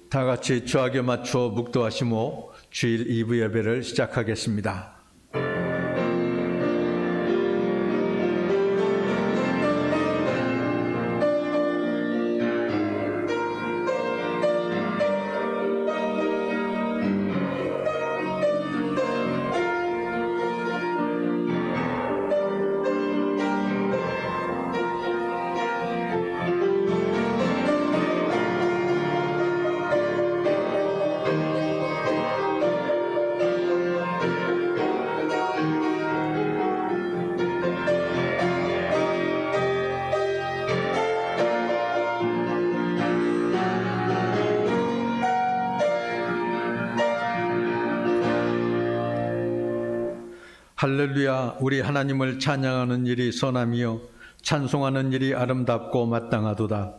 다 같이 주악에 맞추어 묵도하시고 주일 2부 예배를 시작하겠습니다. 할렐루야. 우리 하나님을 찬양하는 일이 선함이요 찬송하는 일이 아름답고 마땅하도다.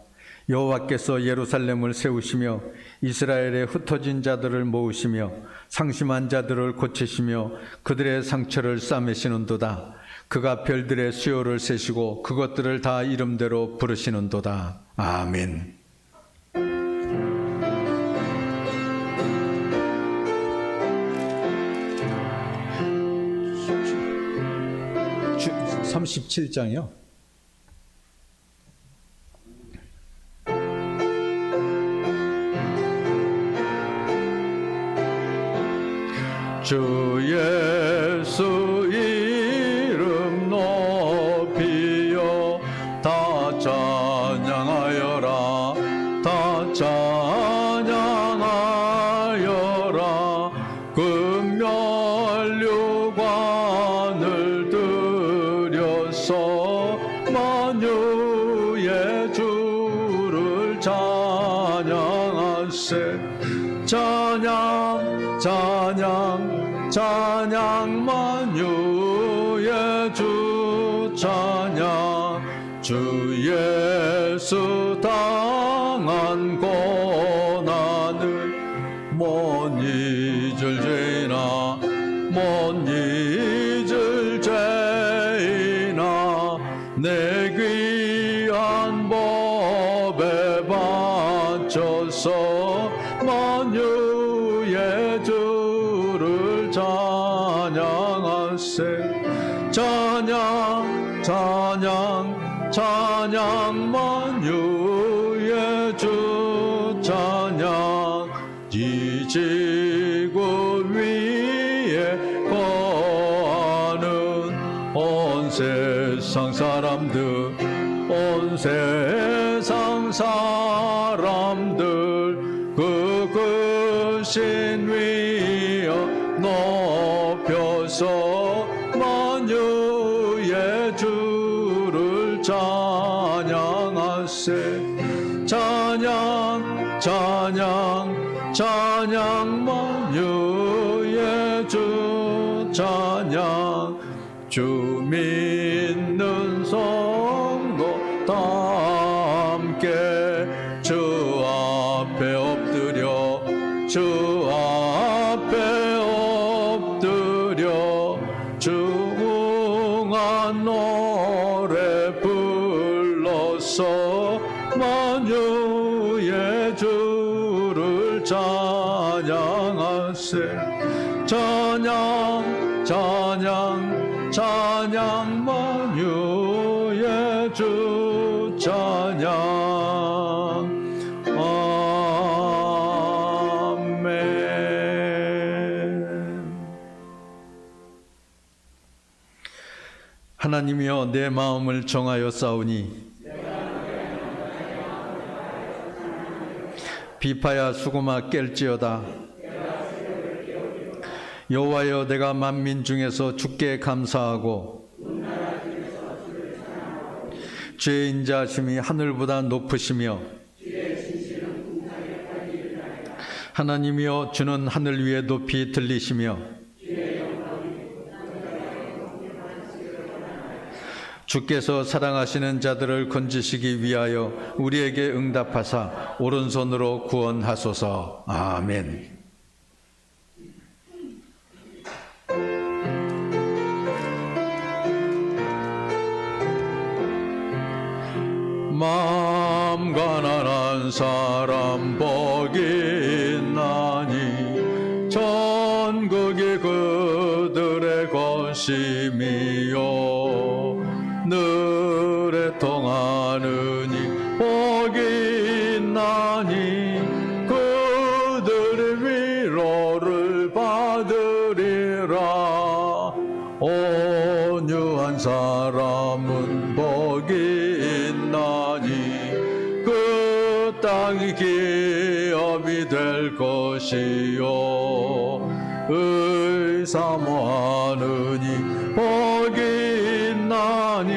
여호와께서 예루살렘을 세우시며 이스라엘의 흩어진 자들을 모으시며 상심한 자들을 고치시며 그들의 상처를 싸매시는도다. 그가 별들의 수요를 세시고 그것들을 다 이름대로 부르시는도다. 아멘. 37장이요. 주 예수 이름 높이여 다 찬양하여라. 다 찬양하여라. 금면류관을 들여서 만유의 주를 찬양하세. 찬양 찬양 찬양 만유의 주 찬양. 주 예수 당한 고난을 못 잊을 죄나 못 잊을 죄나 내 귀한 법에 바쳐서 만유의 주를 찬양하세. 찬양 찬양 찬양 만유의 주 찬양. 이 지구 위에 거하는 온 세상 사람들 온 세상 사람들 그 크신 위여 높여서 만유의 주를 찬양하세. 찬양 찬양 찬양 만유의 주 찬양. 주 믿는 성도 다 함께 주 앞에 엎드려 주 앞에 엎드려 주웅한 노래 불러서 만유의 주를 찬양하세. 찬양 찬양 찬양 만유의 주 찬양. 아멘. 하나님이여 내 마음을 정하여 싸우니 비파야 수고마 깰지어다. 여호와여 내가 만민 중에서 주께 감사하고 주의 인자하심이 하늘보다 높으시며 하나님이여 주는 하늘 위에 높이 들리시며 주께서 사랑하시는 자들을 건지시기 위하여 우리에게 응답하사 오른손으로 구원하소서. 아멘. 마음 가난한 사람 복이 것임이요 늘에 통하느니 복이 있나니 그들의 위로를 받으리라. 온유한 사람은 복이 있나니 그 땅이 기업이 될 것이요 의사모하느니 복이 있나니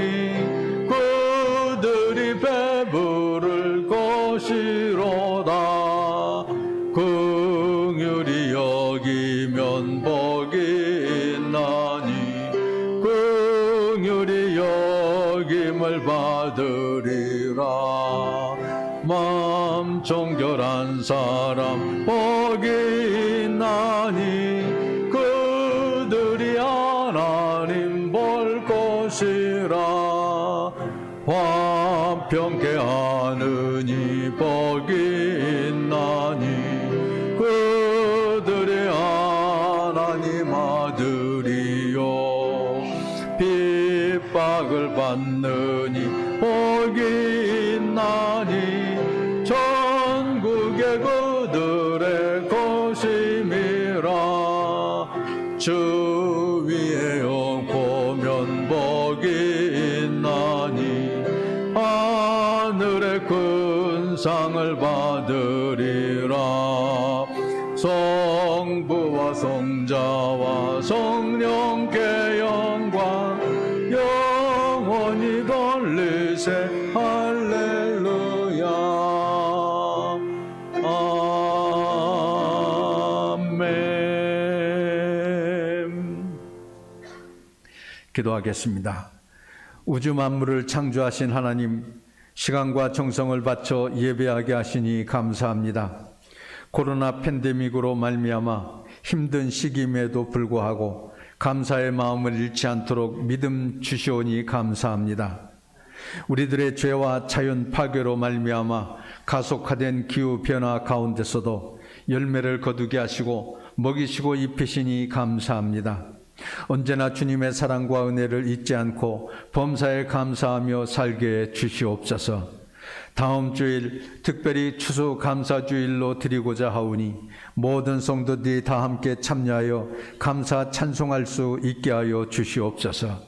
그들이 배부를 것이로다. 긍휼히 여기면 복이 있나니 긍휼히 여김을 받으리라. 마음 정결한 사람 복이 있나니 그들이 하나님 볼 것이라. 화평케 하느니 복이 있나니 그들이 하나님 아들이요 핍박을 받느니 복이 있나니 천국의 그들의 것임이라. 주 위에 영 보면 복이 있나니 하늘의 큰 상을 받으리라. 성부와 성자와 성령께 영광 영원히 걸리세. 할렐루야. 아멘. 기도하겠습니다. 우주 만물을 창조하신 하나님, 시간과 정성을 바쳐 예배하게 하시니 감사합니다. 코로나 팬데믹으로 말미암아 힘든 시기임에도 불구하고 감사의 마음을 잃지 않도록 믿음 주시오니 감사합니다. 우리들의 죄와 자연 파괴로 말미암아 가속화된 기후 변화 가운데서도 열매를 거두게 하시고 먹이시고 입히시니 감사합니다. 언제나 주님의 사랑과 은혜를 잊지 않고 범사에 감사하며 살게 주시옵소서. 다음 주일 특별히 추수 감사주일로 드리고자 하오니 모든 성도들이 다 함께 참여하여 감사 찬송할 수 있게 하여 주시옵소서.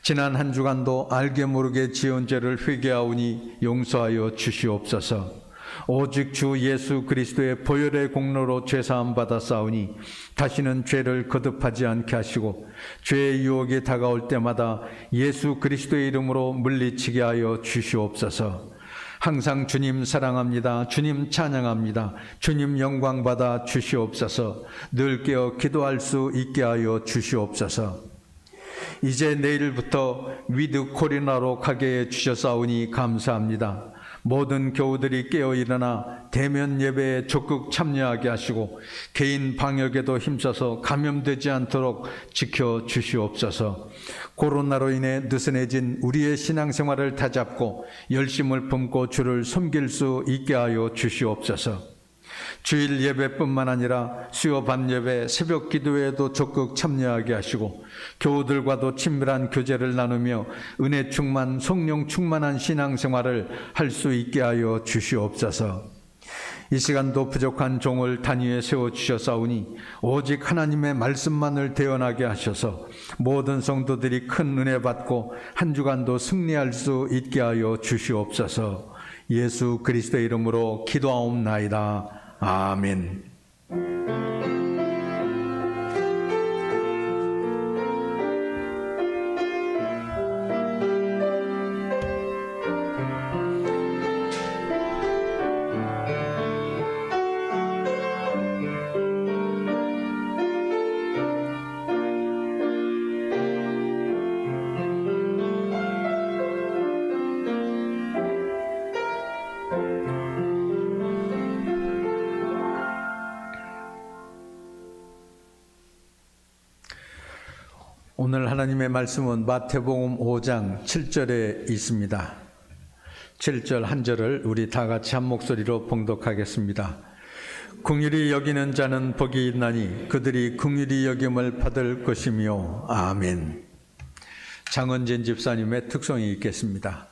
지난 한 주간도 알게 모르게 지은 죄를 회개하오니 용서하여 주시옵소서. 오직 주 예수 그리스도의 보혈의 공로로 죄사함 받아 싸우니 다시는 죄를 거듭하지 않게 하시고 죄의 유혹이 다가올 때마다 예수 그리스도의 이름으로 물리치게 하여 주시옵소서. 항상 주님 사랑합니다. 주님 찬양합니다. 주님 영광 받아 주시옵소서. 늘 깨어 기도할 수 있게 하여 주시옵소서. 이제 내일부터 위드 코리나로 가게 해 주셨사오니 감사합니다. 모든 교우들이 깨어 일어나 대면 예배에 적극 참여하게 하시고 개인 방역에도 힘써서 감염되지 않도록 지켜주시옵소서. 코로나로 인해 느슨해진 우리의 신앙생활을 다잡고 열심을 품고 주를 섬길 수 있게 하여 주시옵소서. 주일 예배뿐만 아니라 수요 밤 예배, 새벽 기도회에도 적극 참여하게 하시고 교우들과도 친밀한 교제를 나누며 은혜 충만, 성령 충만한 신앙생활을 할 수 있게 하여 주시옵소서. 이 시간도 부족한 종을 단위에 세워주셨사오니 오직 하나님의 말씀만을 대언하게 하셔서 모든 성도들이 큰 은혜 받고 한 주간도 승리할 수 있게 하여 주시옵소서. 예수 그리스도의 이름으로 기도하옵나이다. 아멘. 오늘 하나님의 말씀은 마태복음 5장 7절에 있습니다. 7절 한 절을 우리 다 같이 한 목소리로 봉독하겠습니다. 긍휼히 여기는 자는 복이 있나니 그들이 긍휼히 여김을 받을 것이며. 아멘. 장은진 집사님의 특송이 있겠습니다.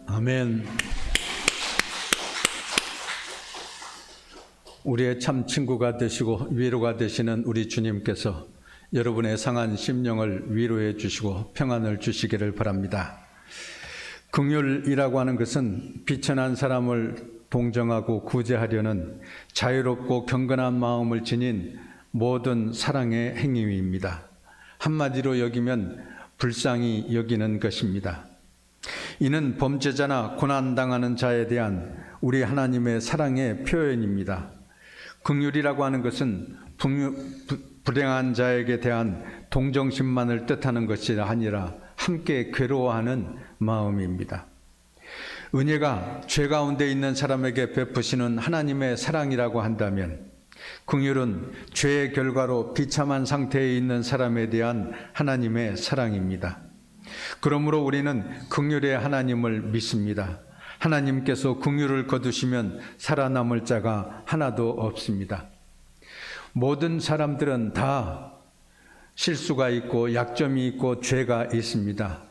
아멘. 우리의 참 친구가 되시고 위로가 되시는 우리 주님께서 여러분의 상한 심령을 위로해 주시고 평안을 주시기를 바랍니다. 긍휼이라고 하는 것은 비천한 사람을 동정하고 구제하려는 자유롭고 경건한 마음을 지닌 모든 사랑의 행위입니다. 한마디로 여기면 불쌍히 여기는 것입니다. 이는 범죄자나 고난당하는 자에 대한 우리 하나님의 사랑의 표현입니다. 긍휼이라고 하는 것은 불행한 자에게 대한 동정심만을 뜻하는 것이 아니라 함께 괴로워하는 마음입니다. 은혜가 죄 가운데 있는 사람에게 베푸시는 하나님의 사랑이라고 한다면, 긍휼은 죄의 결과로 비참한 상태에 있는 사람에 대한 하나님의 사랑입니다. 그러므로 우리는 긍휼의 하나님을 믿습니다. 하나님께서 긍휼을 거두시면 살아남을 자가 하나도 없습니다. 모든 사람들은 다 실수가 있고 약점이 있고 죄가 있습니다.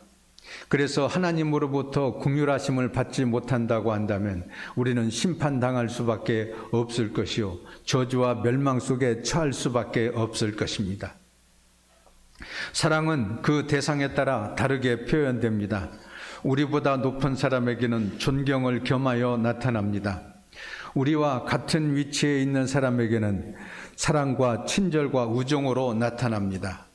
그래서 하나님으로부터 긍휼하심을 받지 못한다고 한다면 우리는 심판당할 수밖에 없을 것이요 저주와 멸망 속에 처할 수밖에 없을 것입니다. 사랑은 그 대상에 따라 다르게 표현됩니다. 우리보다 높은 사람에게는 존경을 겸하여 나타납니다. 우리와 같은 위치에 있는 사람에게는 사랑과 친절과 우정으로 나타납니다.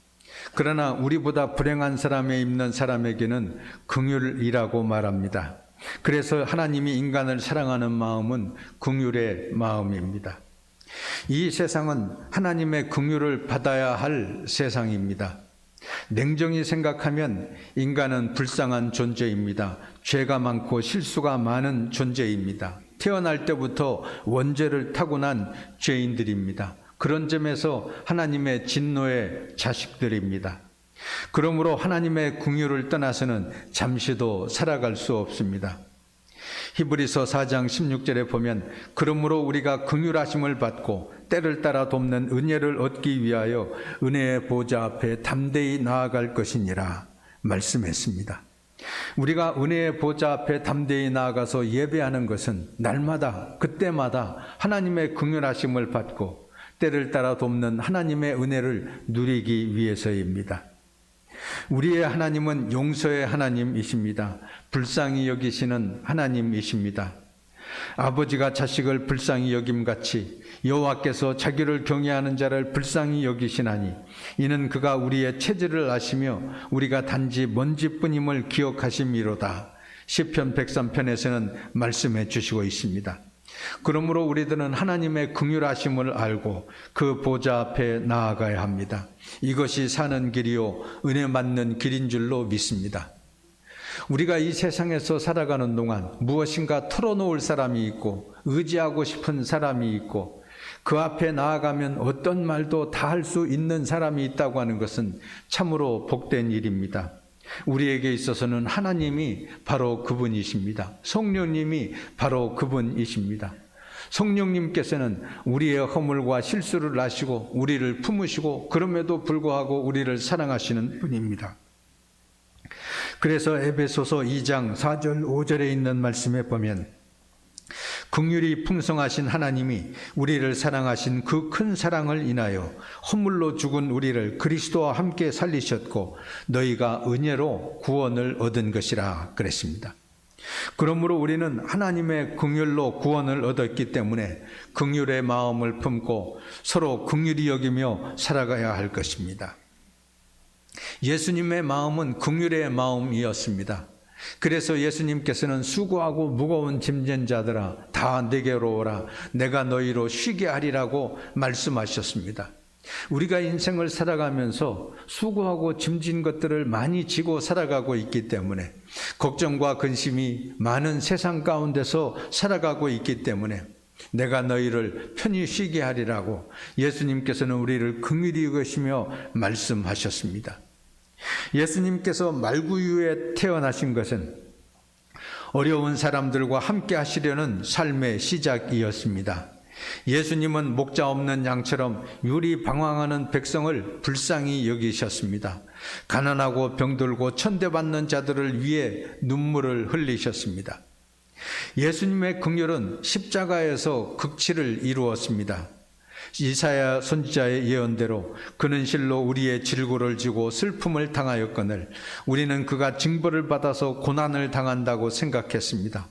그러나 우리보다 불행한 사람에 있는 사람에게는 긍휼이라고 말합니다. 그래서 하나님이 인간을 사랑하는 마음은 긍휼의 마음입니다. 이 세상은 하나님의 긍휼을 받아야 할 세상입니다. 냉정히 생각하면 인간은 불쌍한 존재입니다. 죄가 많고 실수가 많은 존재입니다. 태어날 때부터 원죄를 타고난 죄인들입니다. 그런 점에서 하나님의 진노의 자식들입니다. 그러므로 하나님의 긍휼을 떠나서는 잠시도 살아갈 수 없습니다. 히브리서 4장 16절에 보면 그러므로 우리가 긍휼하심을 받고 때를 따라 돕는 은혜를 얻기 위하여 은혜의 보좌 앞에 담대히 나아갈 것이니라 말씀했습니다. 우리가 은혜의 보좌 앞에 담대히 나아가서 예배하는 것은 날마다 그때마다 하나님의 긍휼하심을 받고 때를 따라 돕는 하나님의 은혜를 누리기 위해서입니다. 우리의 하나님은 용서의 하나님이십니다. 불쌍히 여기시는 하나님이십니다. 아버지가 자식을 불쌍히 여김같이 여호와께서 자기를 경외하는 자를 불쌍히 여기시나니 이는 그가 우리의 체질을 아시며 우리가 단지 먼지뿐임을 기억하심이로다. 시편 103편에서는 말씀해 주시고 있습니다. 그러므로 우리들은 하나님의 긍휼하심을 알고 그 보좌 앞에 나아가야 합니다. 이것이 사는 길이요 은혜 받는 길인 줄로 믿습니다. 우리가 이 세상에서 살아가는 동안 무엇인가 털어놓을 사람이 있고 의지하고 싶은 사람이 있고 그 앞에 나아가면 어떤 말도 다 할 수 있는 사람이 있다고 하는 것은 참으로 복된 일입니다. 우리에게 있어서는 하나님이 바로 그분이십니다. 성령님이 바로 그분이십니다. 성령님께서는 우리의 허물과 실수를 아시고 우리를 품으시고 그럼에도 불구하고 우리를 사랑하시는 분입니다. 그래서 에베소서 2장 4절 5절에 있는 말씀에 보면 긍휼이 풍성하신 하나님이 우리를 사랑하신 그 큰 사랑을 인하여 허물로 죽은 우리를 그리스도와 함께 살리셨고 너희가 은혜로 구원을 얻은 것이라 그랬습니다. 그러므로 우리는 하나님의 긍휼로 구원을 얻었기 때문에 긍휼의 마음을 품고 서로 긍휼히 여기며 살아가야 할 것입니다. 예수님의 마음은 긍휼의 마음이었습니다. 그래서 예수님께서는 수고하고 무거운 짐진 자들아 다 내게로 오라 내가 너희로 쉬게 하리라고 말씀하셨습니다. 우리가 인생을 살아가면서 수고하고 짐진 것들을 많이 지고 살아가고 있기 때문에 걱정과 근심이 많은 세상 가운데서 살아가고 있기 때문에 내가 너희를 편히 쉬게 하리라고 예수님께서는 우리를 긍휼히 여기시며 말씀하셨습니다. 예수님께서 말구유에 태어나신 것은 어려운 사람들과 함께 하시려는 삶의 시작이었습니다. 예수님은 목자 없는 양처럼 유리방황하는 백성을 불쌍히 여기셨습니다. 가난하고 병들고 천대받는 자들을 위해 눈물을 흘리셨습니다. 예수님의 긍휼은 십자가에서 극치를 이루었습니다. 이사야 선지자의 예언대로 그는 실로 우리의 질고를 지고 슬픔을 당하였거늘 우리는 그가 징벌을 받아서 고난을 당한다고 생각했습니다.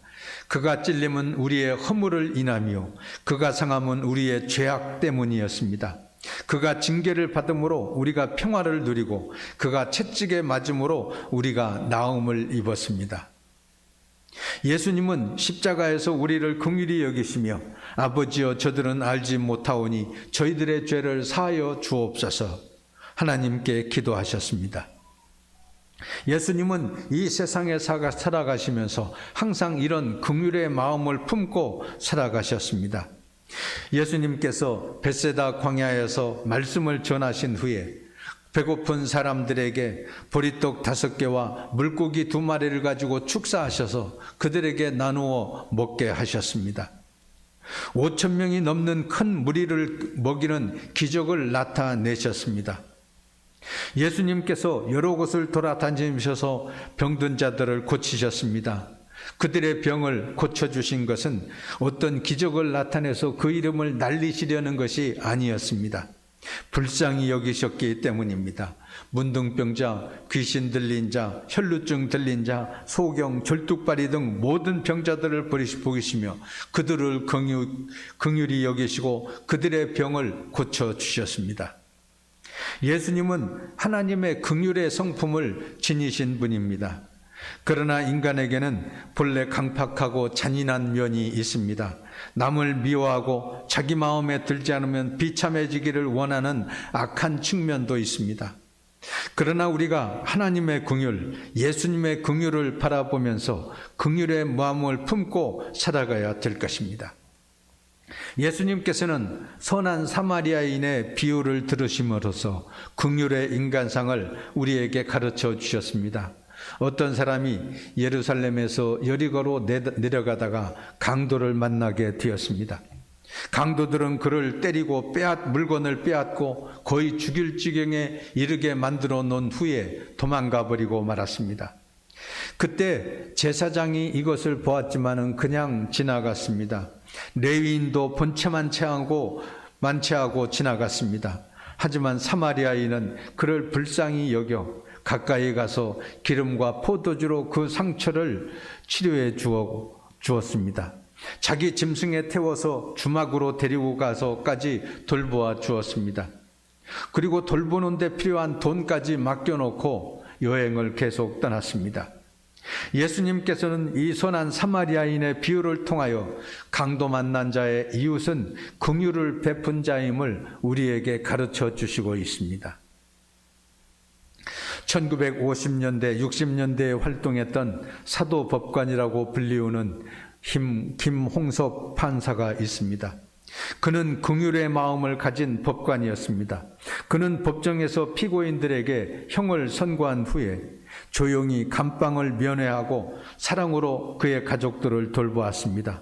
그가 찔림은 우리의 허물을 인하며 그가 상함은 우리의 죄악 때문이었습니다. 그가 징계를 받음으로 우리가 평화를 누리고 그가 채찍에 맞음으로 우리가 나음을 입었습니다. 예수님은 십자가에서 우리를 긍휼히 여기시며 아버지여 저들은 알지 못하오니 저희들의 죄를 사하여 주옵소서 하나님께 기도하셨습니다. 예수님은 이 세상에 살아가시면서 항상 이런 긍휼의 마음을 품고 살아가셨습니다. 예수님께서 벳세다 광야에서 말씀을 전하신 후에 배고픈 사람들에게 보리떡 5개와 물고기 2마리를 가지고 축사하셔서 그들에게 나누어 먹게 하셨습니다. 5,000명이 넘는 큰 무리를 먹이는 기적을 나타내셨습니다. 예수님께서 여러 곳을 돌아다니셔서 병든 자들을 고치셨습니다. 그들의 병을 고쳐주신 것은 어떤 기적을 나타내서 그 이름을 날리시려는 것이 아니었습니다. 불쌍히 여기셨기 때문입니다. 문둥병자, 귀신 들린 자, 혈루증 들린 자, 소경, 절뚝발이 등 모든 병자들을 보시며 그들을 긍휼히 여기시고 그들의 병을 고쳐주셨습니다. 예수님은 하나님의 긍휼의 성품을 지니신 분입니다. 그러나 인간에게는 본래 강팍하고 잔인한 면이 있습니다. 남을 미워하고 자기 마음에 들지 않으면 비참해지기를 원하는 악한 측면도 있습니다. 그러나 우리가 하나님의 긍휼, 예수님의 긍휼을 바라보면서 긍휼의 마음을 품고 살아가야 될 것입니다. 예수님께서는 선한 사마리아인의 비유를 들으심으로써 긍휼의 인간상을 우리에게 가르쳐 주셨습니다. 어떤 사람이 예루살렘에서 여리고로 내려가다가 강도를 만나게 되었습니다. 강도들은 그를 때리고 물건을 빼앗고 거의 죽일 지경에 이르게 만들어 놓은 후에 도망가 버리고 말았습니다. 그때 제사장이 이것을 보았지만은 그냥 지나갔습니다. 레위인도 본체만 만체하고 지나갔습니다. 하지만 사마리아인은 그를 불쌍히 여겨 가까이 가서 기름과 포도주로 그 상처를 치료해 주었습니다. 자기 짐승에 태워서 주막으로 데리고 가서까지 돌보아 주었습니다. 그리고 돌보는 데 필요한 돈까지 맡겨놓고 여행을 계속 떠났습니다. 예수님께서는 이 선한 사마리아인의 비유를 통하여 강도 만난 자의 이웃은 긍휼을 베푼 자임을 우리에게 가르쳐 주시고 있습니다. 1950년대, 60년대에 활동했던 사도법관이라고 불리우는 김홍석 판사가 있습니다. 그는 긍휼의 마음을 가진 법관이었습니다. 그는 법정에서 피고인들에게 형을 선고한 후에 조용히 감방을 면회하고 사랑으로 그의 가족들을 돌보았습니다.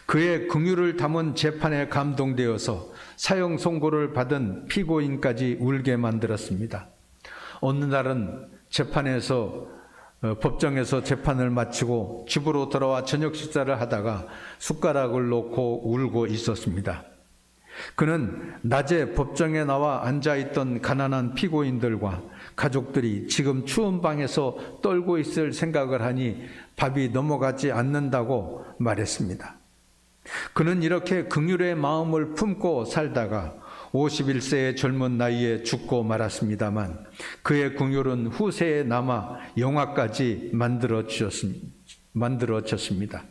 그의 긍휼을 담은 재판에 감동되어서 사형 선고를 받은 피고인까지 울게 만들었습니다. 어느 날은 법정에서 재판을 마치고 집으로 돌아와 저녁 식사를 하다가 숟가락을 놓고 울고 있었습니다. 그는 낮에 법정에 나와 앉아있던 가난한 피고인들과 가족들이 지금 추운 방에서 떨고 있을 생각을 하니 밥이 넘어가지 않는다고 말했습니다. 그는 이렇게 긍휼의 마음을 품고 살다가 51세의 젊은 나이에 죽고 말았습니다만 그의 긍휼은 후세에 남아 영화까지 만들어졌습니다.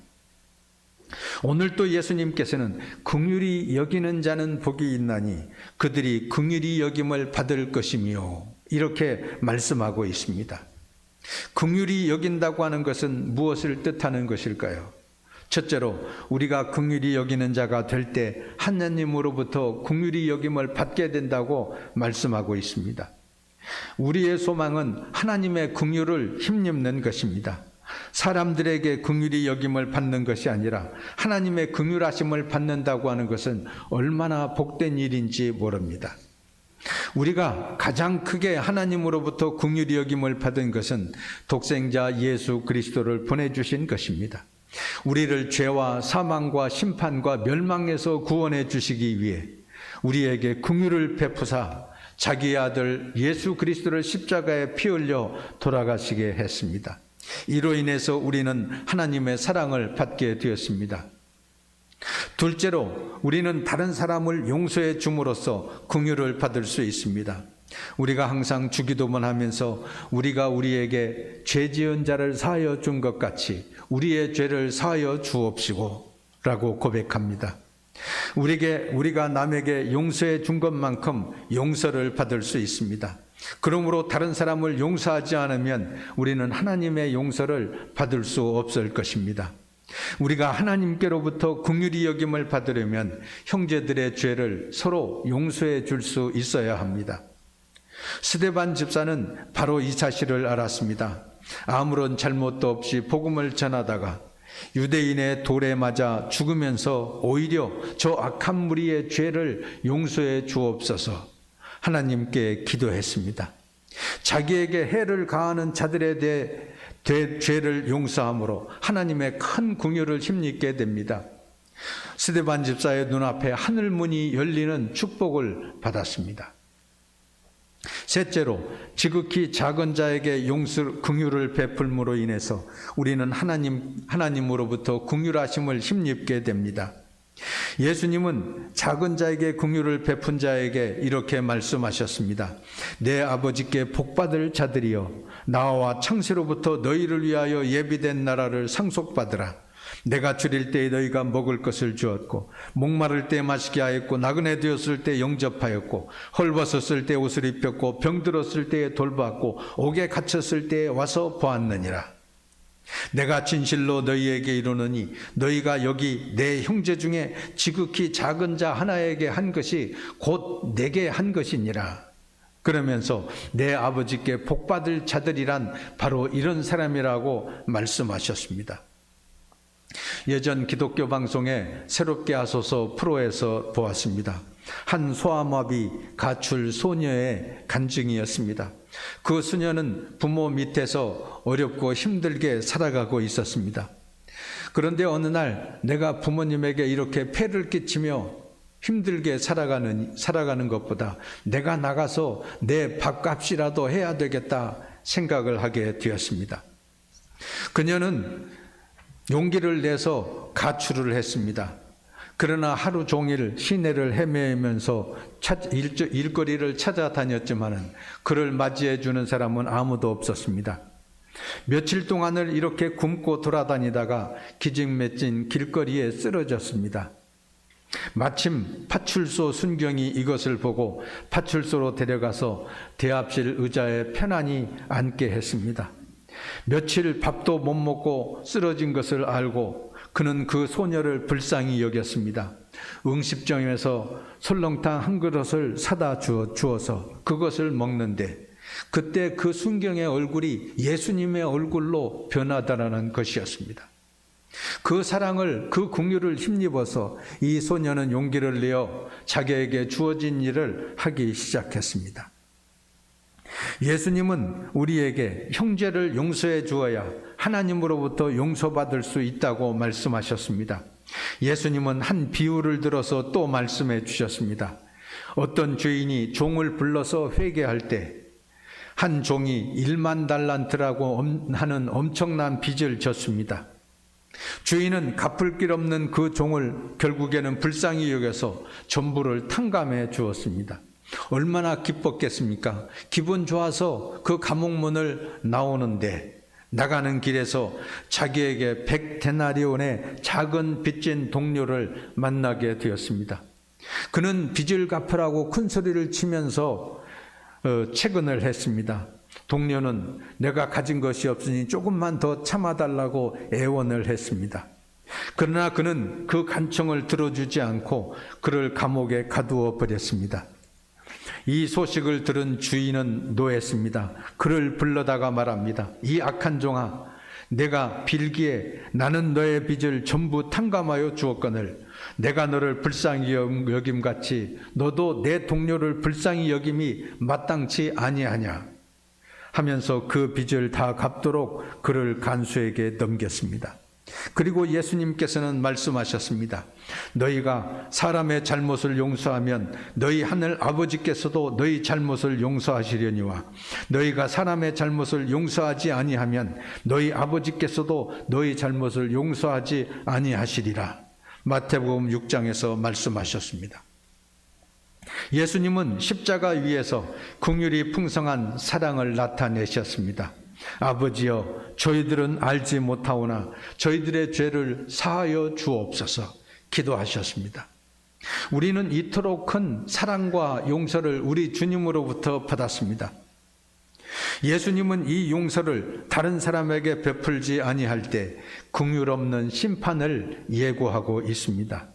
오늘도 예수님께서는 긍휼히 여기는 자는 복이 있나니 그들이 긍휼히 여김을 받을 것이며 이렇게 말씀하고 있습니다. 긍휼히 여긴다고 하는 것은 무엇을 뜻하는 것일까요? 첫째로 우리가 긍휼히 여기는 자가 될 때 하나님으로부터 긍휼히 여김을 받게 된다고 말씀하고 있습니다. 우리의 소망은 하나님의 긍휼을 힘입는 것입니다. 사람들에게 긍휼히 여김을 받는 것이 아니라 하나님의 긍휼하심을 받는다고 하는 것은 얼마나 복된 일인지 모릅니다. 우리가 가장 크게 하나님으로부터 긍휼히 여김을 받은 것은 독생자 예수 그리스도를 보내주신 것입니다. 우리를 죄와 사망과 심판과 멸망에서 구원해 주시기 위해 우리에게 긍휼을 베푸사 자기의 아들 예수 그리스도를 십자가에 피 흘려 돌아가시게 했습니다. 이로 인해서 우리는 하나님의 사랑을 받게 되었습니다. 둘째로 우리는 다른 사람을 용서해 줌으로써 긍휼을 받을 수 있습니다. 우리가 항상 주기도문 하면서 우리가 우리에게 죄 지은 자를 사하여 준 것 같이 우리의 죄를 사하여 주옵시고 라고 고백합니다. 우리가 남에게 용서해 준 것만큼 용서를 받을 수 있습니다. 그러므로 다른 사람을 용서하지 않으면 우리는 하나님의 용서를 받을 수 없을 것입니다. 우리가 하나님께로부터 긍휼히 여김을 받으려면 형제들의 죄를 서로 용서해 줄 수 있어야 합니다. 스데반 집사는 바로 이 사실을 알았습니다. 아무런 잘못도 없이 복음을 전하다가 유대인의 돌에 맞아 죽으면서 오히려 저 악한 무리의 죄를 용서해 주옵소서 하나님께 기도했습니다. 자기에게 해를 가하는 자들에 대해 죄를 용서함으로 하나님의 큰 긍휼을 힘입게 됩니다. 스데반 집사의 눈앞에 하늘문이 열리는 축복을 받았습니다. 셋째로, 지극히 작은 자에게 긍휼을 베풀므로 인해서 우리는 하나님으로부터 긍휼하심을 힘입게 됩니다. 예수님은 작은 자에게 긍휼을 베푼 자에게 이렇게 말씀하셨습니다. 내 아버지께 복받을 자들이여, 나와 창세로부터 너희를 위하여 예비된 나라를 상속받으라. 내가 줄일 때에 너희가 먹을 것을 주었고, 목마를 때 마시게 하였고, 나그네 되었을 때 영접하였고, 헐벗었을 때 옷을 입혔고, 병들었을 때에 돌봤고, 옥에 갇혔을 때에 와서 보았느니라. 내가 진실로 너희에게 이르노니 너희가 여기 내 형제 중에 지극히 작은 자 하나에게 한 것이 곧 내게 한 것이니라. 그러면서 내 아버지께 복받을 자들이란 바로 이런 사람이라고 말씀하셨습니다. 예전 기독교 방송에 새롭게 하소서 프로에서 보았습니다. 한 소아마비 가출 소녀의 간증이었습니다. 그 수녀는 부모 밑에서 어렵고 힘들게 살아가고 있었습니다. 그런데 어느 날 내가 부모님에게 이렇게 폐를 끼치며 힘들게 살아가는 것보다 내가 나가서 내 밥값이라도 해야 되겠다 생각을 하게 되었습니다. 그녀는 용기를 내서 가출을 했습니다. 그러나 하루 종일 시내를 헤매면서 일거리를 찾아다녔지만 그를 맞이해 주는 사람은 아무도 없었습니다. 며칠 동안을 이렇게 굶고 돌아다니다가 기진맥진 길거리에 쓰러졌습니다. 마침 파출소 순경이 이것을 보고 파출소로 데려가서 대합실 의자에 편안히 앉게 했습니다. 며칠 밥도 못 먹고 쓰러진 것을 알고 그는 그 소녀를 불쌍히 여겼습니다. 응십점에서 설렁탕 한 그릇을 사다 주어서 그것을 먹는데 그때 그 순경의 얼굴이 예수님의 얼굴로 변하다라는 것이었습니다. 그 사랑을, 그 긍휼을 힘입어서 이 소녀는 용기를 내어 자기에게 주어진 일을 하기 시작했습니다. 예수님은 우리에게 형제를 용서해 주어야 하나님으로부터 용서받을 수 있다고 말씀하셨습니다. 예수님은 한 비유를 들어서 또 말씀해 주셨습니다. 어떤 죄인이 종을 불러서 회개할 때 한 종이 1만 달란트라고 하는 엄청난 빚을 졌습니다. 주인은 갚을 길 없는 그 종을 결국에는 불쌍히 여겨서 전부를 탕감해 주었습니다. 얼마나 기뻤겠습니까? 기분 좋아서 그 감옥문을 나오는데 나가는 길에서 자기에게 100데나리온의 작은 빚진 동료를 만나게 되었습니다. 그는 빚을 갚으라고 큰 소리를 치면서 채근을 했습니다. 동료는 내가 가진 것이 없으니 조금만 더 참아달라고 애원을 했습니다. 그러나 그는 그 간청을 들어주지 않고 그를 감옥에 가두어 버렸습니다. 이 소식을 들은 주인은 노했습니다. 그를 불러다가 말합니다. 이 악한 종아, 내가 빌기에 나는 너의 빚을 전부 탕감하여 주었거늘 내가 너를 불쌍히 여김같이 너도 내 동료를 불쌍히 여김이 마땅치 아니하냐 하면서 그 빚을 다 갚도록 그를 간수에게 넘겼습니다. 그리고 예수님께서는 말씀하셨습니다. 너희가 사람의 잘못을 용서하면 너희 하늘 아버지께서도 너희 잘못을 용서하시려니와 너희가 사람의 잘못을 용서하지 아니하면 너희 아버지께서도 너희 잘못을 용서하지 아니하시리라. 마태복음 6장에서 말씀하셨습니다. 예수님은 십자가 위에서 긍휼이 풍성한 사랑을 나타내셨습니다. 아버지여, 저희들은 알지 못하오나 저희들의 죄를 사하여 주옵소서 기도하셨습니다. 우리는 이토록 큰 사랑과 용서를 우리 주님으로부터 받았습니다. 예수님은 이 용서를 다른 사람에게 베풀지 아니할 때 긍휼 없는 심판을 예고하고 있습니다.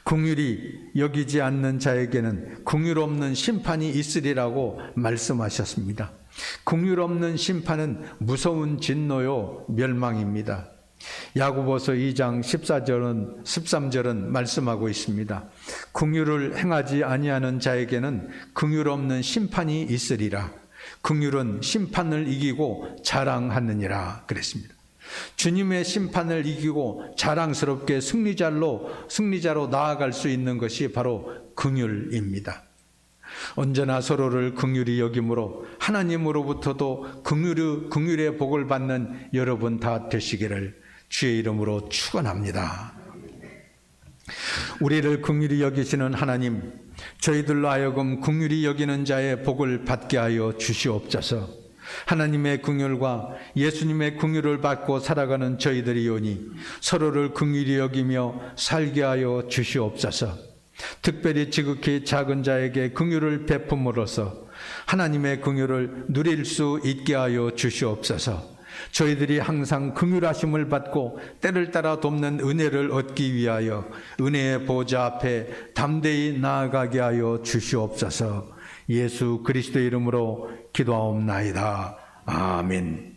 긍휼히 여기지 않는 자에게는 긍휼 없는 심판이 있으리라고 말씀하셨습니다. 긍휼 없는 심판은 무서운 진노요 멸망입니다. 야고보서 2장 13절은 말씀하고 있습니다. 긍휼을 행하지 아니하는 자에게는 긍휼 없는 심판이 있으리라. 긍휼은 심판을 이기고 자랑하느니라 그랬습니다. 주님의 심판을 이기고 자랑스럽게 승리자로 나아갈 수 있는 것이 바로 긍휼입니다. 언제나 서로를 긍휼히 여김으로 하나님으로부터도 긍휼의 복을 받는 여러분 다 되시기를 주의 이름으로 축원합니다. 우리를 긍휼히 여기시는 하나님, 저희들로 하여금 긍휼히 여기는 자의 복을 받게 하여 주시옵소서. 하나님의 긍휼과 예수님의 긍휼을 받고 살아가는 저희들이오니 서로를 긍휼히 여기며 살게 하여 주시옵소서. 특별히 지극히 작은 자에게 긍휼을 베품으로써 하나님의 긍휼을 누릴 수 있게 하여 주시옵소서. 저희들이 항상 긍휼하심을 받고 때를 따라 돕는 은혜를 얻기 위하여 은혜의 보좌 앞에 담대히 나아가게 하여 주시옵소서. 예수 그리스도의 이름으로 기도하옵나이다. 아멘.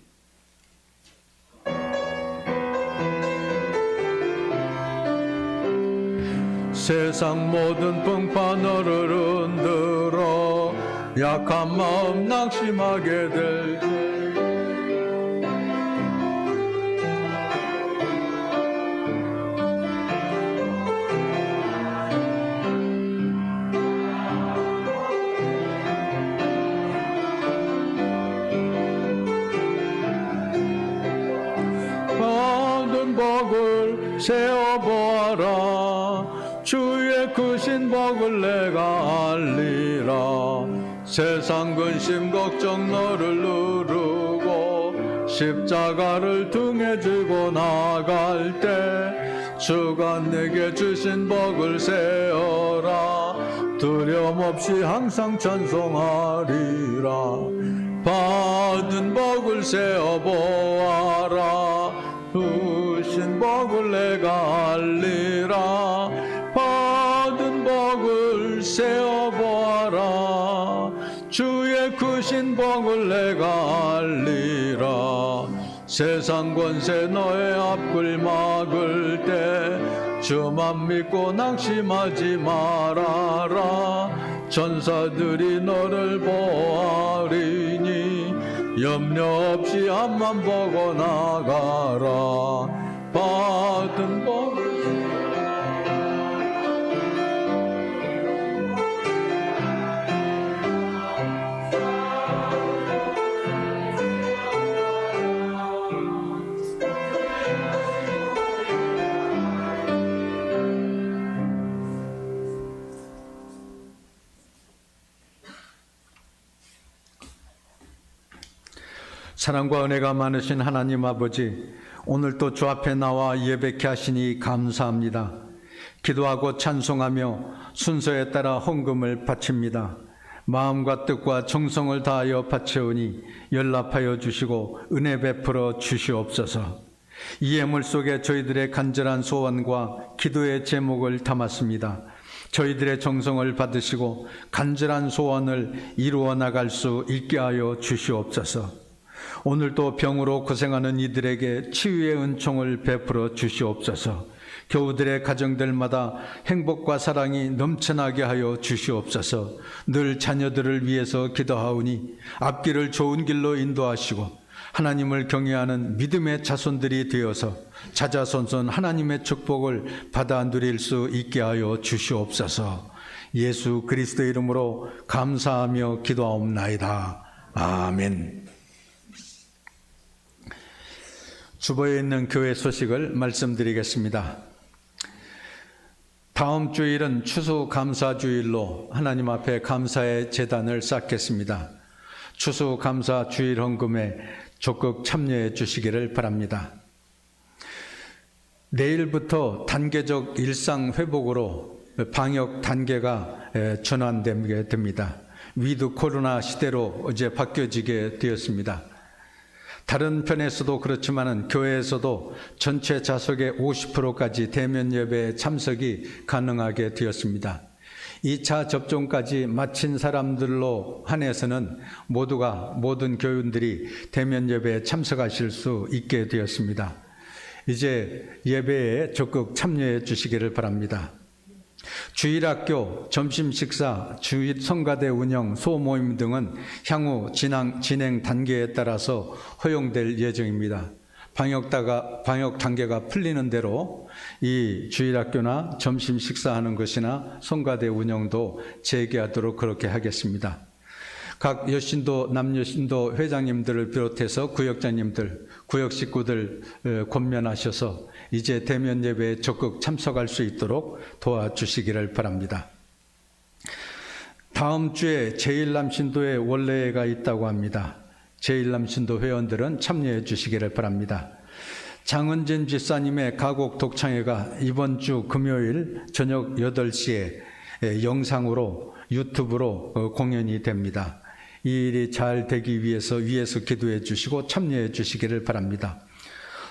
세상 모든 풍파 너를 흔들어 약한 마음 낙심하게 될 받은 복을 세어보아라. 주의 크신 복을 내가 알리라. 세상 근심 걱정 너를 누르고 십자가를 등에 지고 나갈 때 주가 내게 주신 복을 세어라. 두려움 없이 항상 찬송하리라. 받은 복을 세어보아라. 주신 복을 내가 알리라. 받은 복을 세어보아라. 주의 크신 복을 내가 알리라. 세상 권세 너의 앞을 막을 때 주만 믿고 낙심하지 말아라. 천사들이 너를 보아리니 염려 없이 앞만 보고 나가라. 받은 복을 사랑과 은혜가 많으신 하나님 아버지, 오늘 또 주 앞에 나와 예배케 하시니 감사합니다. 기도하고 찬송하며 순서에 따라 헌금을 바칩니다. 마음과 뜻과 정성을 다하여 바쳐오니 연락하여 주시고 은혜 베풀어 주시옵소서. 이 예물 속에 저희들의 간절한 소원과 기도의 제목을 담았습니다. 저희들의 정성을 받으시고 간절한 소원을 이루어 나갈 수 있게 하여 주시옵소서. 오늘도 병으로 고생하는 이들에게 치유의 은총을 베풀어 주시옵소서. 교우들의 가정들마다 행복과 사랑이 넘쳐나게 하여 주시옵소서. 늘 자녀들을 위해서 기도하오니 앞길을 좋은 길로 인도하시고 하나님을 경외하는 믿음의 자손들이 되어서 자자손손 하나님의 축복을 받아 누릴 수 있게 하여 주시옵소서. 예수 그리스도의 이름으로 감사하며 기도하옵나이다. 아멘. 주보에 있는 교회 소식을 말씀드리겠습니다. 다음 주일은 추수감사주일로 하나님 앞에 감사의 제단을 쌓겠습니다. 추수감사주일 헌금에 적극 참여해 주시기를 바랍니다. 내일부터 단계적 일상 회복으로 방역 단계가 전환되게 됩니다. 위드 코로나 시대로 이제 바뀌어지게 되었습니다. 다른 편에서도 그렇지만은 교회에서도 전체 좌석의 50%까지 대면 예배에 참석이 가능하게 되었습니다. 2차 접종까지 마친 사람들로 한해서는 모든 교인들이 대면 예배에 참석하실 수 있게 되었습니다. 이제 예배에 적극 참여해 주시기를 바랍니다. 주일학교, 점심식사, 주일 성가대 운영, 소모임 등은 향후 진행 단계에 따라서 허용될 예정입니다. 방역 단계가 풀리는 대로 이 주일학교나 점심 식사하는 것이나 성가대 운영도 재개하도록 그렇게 하겠습니다. 각 여신도, 남여신도 회장님들을 비롯해서 구역장님들, 구역 식구들 권면하셔서 이제 대면 예배에 적극 참석할 수 있도록 도와주시기를 바랍니다. 다음 주에 제1남신도의 원래가 있다고 합니다. 제1남신도 회원들은 참여해 주시기를 바랍니다. 장은진 집사님의 가곡 독창회가 이번 주 금요일 저녁 8시에 영상으로 유튜브로 공연이 됩니다. 이 일이 잘 되기 위해서 위에서 기도해 주시고 참여해 주시기를 바랍니다.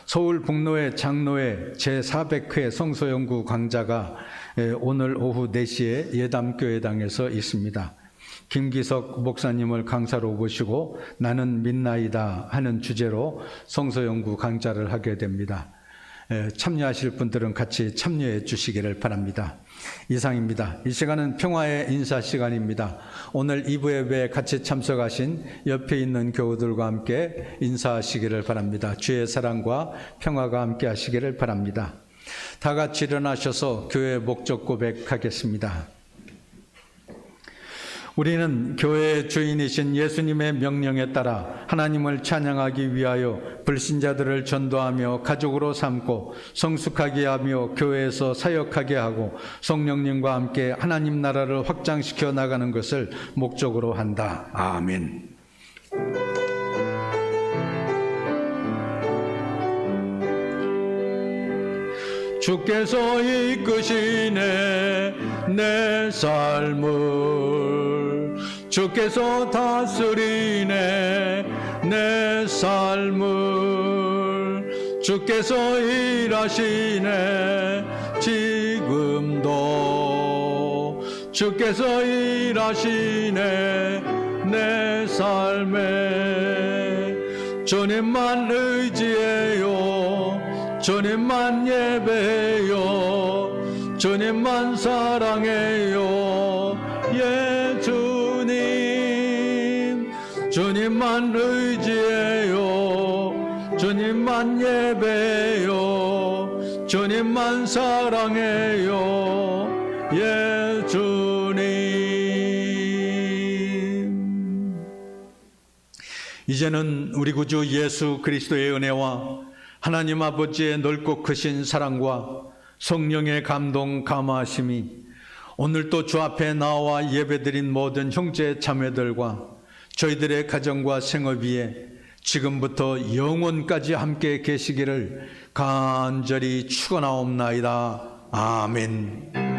서울 북로의 장로회 제400회 성서연구 강좌가 오늘 오후 4시에 예담교회당에서 있습니다. 김기석 목사님을 강사로 모시고 나는 믿나이다 하는 주제로 성서연구 강좌를 하게 됩니다. 참여하실 분들은 같이 참여해 주시기를 바랍니다. 이상입니다. 이 시간은 평화의 인사 시간입니다. 오늘 2부 예배에 같이 참석하신 옆에 있는 교우들과 함께 인사하시기를 바랍니다. 주의 사랑과 평화가 함께 하시기를 바랍니다. 다 같이 일어나셔서 교회 목적 고백하겠습니다. 우리는 교회의 주인이신 예수님의 명령에 따라 하나님을 찬양하기 위하여 불신자들을 전도하며 가족으로 삼고 성숙하게 하며 교회에서 사역하게 하고 성령님과 함께 하나님 나라를 확장시켜 나가는 것을 목적으로 한다. 아멘. 주께서 이끄시네 내 삶을 주께서 다스리네 내 삶을 주께서 일하시네 지금도 주께서 일하시네 내 삶에 주님만 의지해요 주님만 예배해요 주님만 사랑해요 예 주님만 의지해요 주님만 예배해요 주님만 사랑해요 예 주님. 이제는 우리 구주 예수 그리스도의 은혜와 하나님 아버지의 넓고 크신 사랑과 성령의 감동 감화하심이 오늘도 주 앞에 나와 예배드린 모든 형제 자매들과 저희들의 가정과 생업 위에 지금부터 영원까지 함께 계시기를 간절히 축원하옵나이다. 아멘.